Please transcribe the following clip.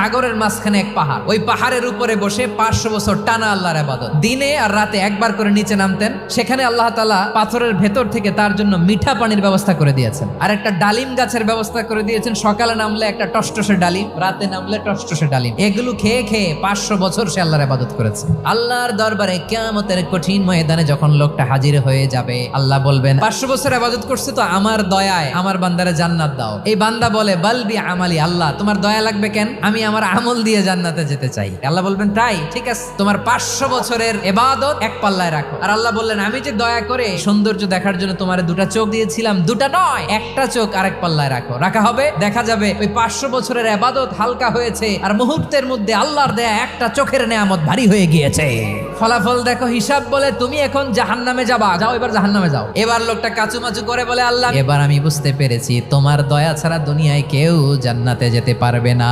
সাগরের মাঝখানে এক পাহাড়, ওই পাহাড়ের উপরে বসে 500 বছর টানা আল্লাহর ইবাদত। দিনে আর রাতে একবার করে নিচে নামতেন। সেখানে আল্লাহ তাআলা পাথরের ভেতর থেকে তার জন্য মিঠা পানির ব্যবস্থা করে দিয়েছেন, আর একটা ডালিম গাছের ব্যবস্থা করে দিয়েছেন। সকালে নামলে একটা টসটসে ডালিম, রাতে নামলে টসটসে ডালিম। এগুলো খেয়ে খেয়ে 500 বছর সে আল্লাহর ইবাদত করেছে। আল্লাহর দরবারে কিয়ামতের কঠিন ময়দানে যখন লোকটা হাজির হয়ে যাবে, আল্লাহ বলবেন 500 বছর ইবাদত করছে তো আমার দয়ায় আমার বান্দারে জান্নাত দাও। এই বান্দা বলে বালবি আমালি, আল্লাহ তোমার দয়া লাগবে কেন, আমি আমার আমল দিয়ে জান্নাতে যেতে চাই। আল্লাহ বলবেন তাই, ঠিক আছে, তোমার 500 বছরের ইবাদত এক পাল্লায় রাখো। আর আল্লাহ বললেন আমি যে দয়া করে সৌন্দর্য দেখার জন্য তোমারে 2টা চোখ দিয়েছিলাম, 2টা নয়, একটা চোখ আরেক পাল্লায় রাখো। রাখা হবে, দেখা যাবে ওই 500 বছরের ইবাদত হালকা হয়েছে, আর মুহূর্তের মধ্যে আল্লাহর দেয়া একটা চোখের নেয়ামত ভারী হয়ে গিয়েছে। ফলাফল দেখো, হিসাব বলে তুমি এখন জাহান্নামে যাবা, যাও এবার জাহান্নামে যাও। এবার লোকটা কাচুমাচু করে বলে আল্লাহ এবার আমি বুঝতে পেরেছি তোমার দয়া ছাড়া দুনিয়ায় কেউ জান্নাতে যেতে পারবে না।